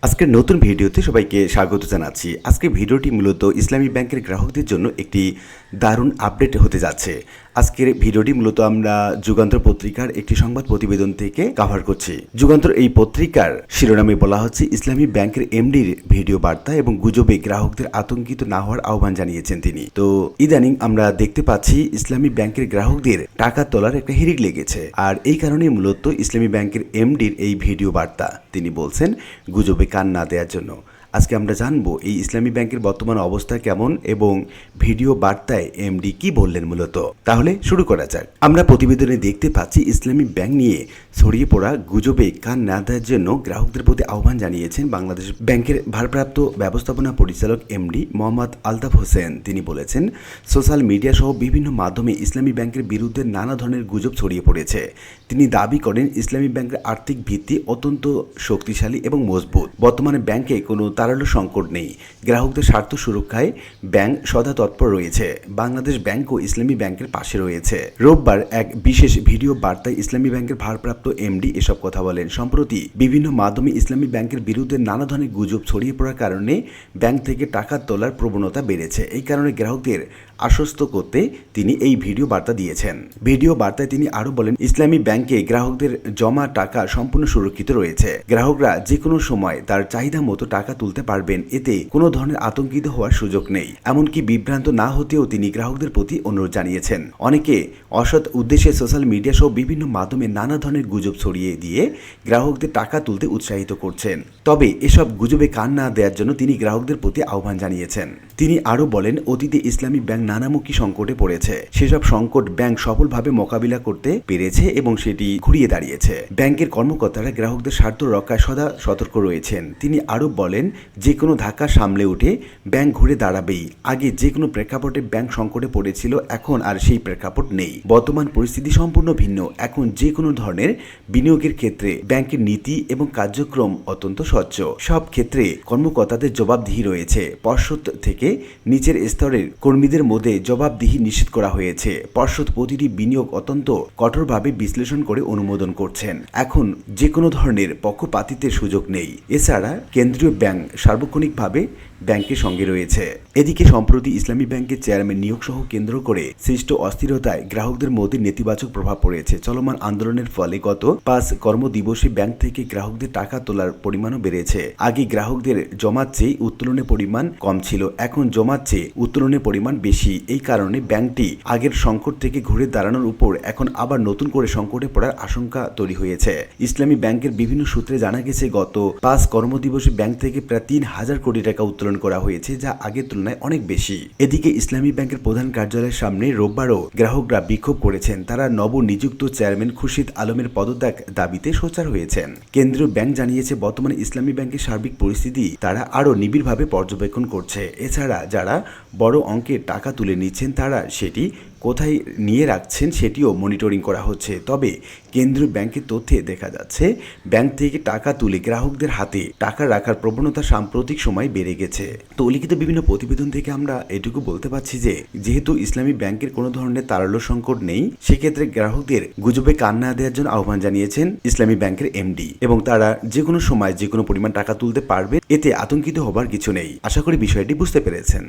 আজকের নতুন ভিডিওতে সবাইকে স্বাগত জানাচ্ছি। আজকের ভিডিওটি মূলত ইসলামী ব্যাংকের গ্রাহকদের জন্য একটি দারুণ আপডেট হতে যাচ্ছে। আজকের ভিডিওটি মূলত আমরা যুগান্তর পত্রিকার একটি সংবাদ প্রতিবেদন থেকে কভার করছি। যুগান্তর এই পত্রিকার শিরোনামে বলা হচ্ছে, ইসলামী ব্যাংকের এমডির ভিডিও বার্তা এবং গুজবে গ্রাহকদের আতঙ্কিত না হওয়ার আহ্বান জানিয়েছেন তিনি। তো ইদানিং আমরা দেখতে পাচ্ছি ইসলামী ব্যাংকের গ্রাহকদের টাকা তোলার একটা হিড়িক লেগেছে, আর এই কারণে মূলত ইসলামী ব্যাংকের এমডির এই ভিডিও বার্তা। তিনি বলছেন গুজবে কান না দেওয়ার জন্য। আজকে আমরা জানবো এই ইসলামী ব্যাংকের বর্তমান অবস্থা কেমন এবং ভিডিও বার্তায় এমডি কি বললেন মূলত। তাহলে শুরু করা যাক। আমরা প্রতিবেদনে দেখতে পাচ্ছি ইসলামী ব্যাংক নিয়ে ছড়িয়ে পড়া গুজবে কান না দেওয়ার জন্য গ্রাহকদের প্রতি আহ্বান জানিয়েছেন বাংলাদেশ ব্যাংকের ভারপ্রাপ্ত ব্যবস্থাপনা পরিচালক এমডি মোহাম্মদ আলতাফ হোসেন। তিনি বলেছেন, সোশ্যাল মিডিয়া সহ বিভিন্ন মাধ্যমে ইসলামী ব্যাংকের বিরুদ্ধে নানা ধরনের গুজব ছড়িয়ে পড়েছে। তিনি দাবি করেন ইসলামী ব্যাংকের আর্থিক ভিত্তি অত্যন্ত শক্তিশালী এবং মজবুত। বর্তমানে ব্যাংকে কোনো তারল্য সংকট নেই। গ্রাহকদের স্বার্থ সুরক্ষায় ব্যাংক সদা তৎপর রয়েছে। বাংলাদেশ ব্যাংকও ইসলামী ব্যাংকের পাশে রয়েছে। রোববার এক বিশেষ ভিডিও বার্তায় ইসলামী ব্যাংকের ভারপ্রাপ্ত এমডি এসব কথা বলেন। সম্প্রতি বিভিন্ন মাধ্যমে ইসলামী ব্যাংকের বিরুদ্ধে নানা ধরনের গুজব ছড়িয়ে পড়ার কারণে ব্যাংক থেকে টাকা তোলার প্রবণতা বেড়েছে। এই কারণে গ্রাহকদের আশ্বস্ত করতে তিনি এই ভিডিও বার্তা দিয়েছেন। ভিডিও বার্তায় তিনি আরো বলেন, ইসলামী ব্যাংকে গ্রাহকদের জমা টাকা সম্পূর্ণ সুরক্ষিত রয়েছে। গ্রাহকরা যে কোনো সময় তার চাহিদা মতো টাকা তুলতে পারবেন। এতে কোনো ধরনের আতঙ্কিত হওয়ার সুযোগ নেই। এমনকি বিভ্রান্ত না হতেও তিনি গ্রাহকদের প্রতি অনুরোধ জানিয়েছেন। অনেকে অসৎ উদ্দেশ্যে সোশ্যাল মিডিয়া সহ বিভিন্ন মাধ্যমে নানা ধরনের গুজব ছড়িয়ে দিয়ে গ্রাহকদের টাকা তুলতে উৎসাহিত করছেন। তবে এসব গুজবে কান না দেওয়ার জন্য তিনি গ্রাহকদের প্রতি আহ্বান জানিয়েছেন। তিনি আরো বলেন, অতীতে ইসলামী ব্যাংক নানামুখী সংকটে পড়েছে। সেসব সংকট ব্যাংক সফলভাবে মোকাবিলা করতে পেরেছে এবং সেটি ঘুরিয়ে দাঁড়িয়েছে। ব্যাংকের কর্মকর্তারা গ্রাহকদের স্বার্থ রক্ষায় সদা সতর্ক রয়েছেন। তিনি আরো বলেন, যে কোনো ধাক্কা সামলে উঠে ব্যাংক ঘুরে দাঁড়াবেই। আগে যে কোনো প্রেক্ষাপটে ব্যাংক সংকটে পড়েছিল, এখন আর সেই প্রেক্ষাপট নেই। বর্তমান পরিস্থিতি সম্পূর্ণ ভিন্ন। এখন যে কোনো ধরনের বিনিয়োগের ক্ষেত্রে ব্যাংকের নীতি এবং কার্যক্রম অত্যন্ত স্বচ্ছ। সব ক্ষেত্রে কর্মকর্তাদের জবাবদিহি রয়েছে। পর্ষদ থেকে নিচের স্তরের কর্মীদের মধ্যে জবাবদিহি নিশ্চিত করা হয়েছে। পর্ষদ প্রতিটি বিনিয়োগ অত্যন্ত কঠোরভাবে বিশ্লেষণ করে অনুমোদন করছেন। এখন যে কোনো ধরনের পক্ষপাতিত্বের সুযোগ নেই। এছাড়া কেন্দ্রীয় ব্যাংক সার্বক্ষণিকভাবে ব্যাংকের সঙ্গে রয়েছে। এদিকে সম্প্রতি ইসলামী ব্যাংকের চেয়ারম্যান নিয়োগ সহ কেন্দ্র করে সৃষ্ট অস্থিরতায় গ্রাহকদের মধ্যে নেতিবাচক প্রভাব পড়েছে। চলমান আন্দোলনের ফলে গত 5 কর্মদিবসে ব্যাংক থেকে গ্রাহকদের টাকা তোলার পরিমাণও বেড়েছে। আগে গ্রাহকদের জমার চেয়ে উত্তোলনের পরিমাণ কম ছিল, এখন জমার চেয়ে উত্তোলনের পরিমাণ বেশি। এই কারণে ব্যাংকটি আগের সংকট থেকে ঘুরে দাঁড়ানোর উপর এখন আবার নতুন করে সংকটে পড়ার আশঙ্কা তৈরি হয়েছে। ইসলামী ব্যাংকের বিভিন্ন সূত্রে জানা গেছে, গত 5 কর্মদিবসে ব্যাংক থেকে প্রায় 3,000 কোটি টাকা উত্তোলন করা হয়েছে, যা আগের তুলনায় অনেক বেশি। এদিকে ইসলামী ব্যাংকের প্রধান কার্যালয়ের সামনে রোববারও গ্রাহকরা বিক্ষোভ করেছেন। তারা নবনিযুক্ত চেয়ারম্যান খুরশিদ আলমের পদত্যাগ দাবিতে সোচ্চার হয়েছেন। কেন্দ্রীয় ব্যাংক জানিয়েছে, বর্তমানে ইসলামী ব্যাংকের সার্বিক পরিস্থিতি তারা আরও নিবিড়ভাবে পর্যবেক্ষণ করছে। এছাড়া যারা বড় অঙ্কের টাকা তুলে নিচ্ছেন, তারা সেটি কোথায় নিয়ে রাখছেন সেটিও মনিটরিং করা হচ্ছে। তবে কেন্দ্রীয় ব্যাংকের তথ্যে দেখা যাচ্ছে, ব্যাংক থেকে টাকা তুলে গ্রাহকদের হাতে টাকা রাখার প্রবণতা সাম্প্রতিক সময় বেড়ে গেছে। তো লিখিত বিভিন্ন প্রতিবেদন থেকে আমরা এটুকু বলতে পারছি যে, যেহেতু ইসলামী ব্যাংকের কোনো ধরনের তারল্য সংকট নেই, সেক্ষেত্রে গ্রাহকদের গুজবে কান না দেওয়ার জন্য আহ্বান জানিয়েছেন ইসলামী ব্যাংকের এমডি, এবং তারা যে কোনো সময় যে কোনো পরিমাণ টাকা তুলতে পারবে। এতে আতঙ্কিত হবার কিছু নেই। আশা করি বিষয়টি বুঝতে পেরেছেন।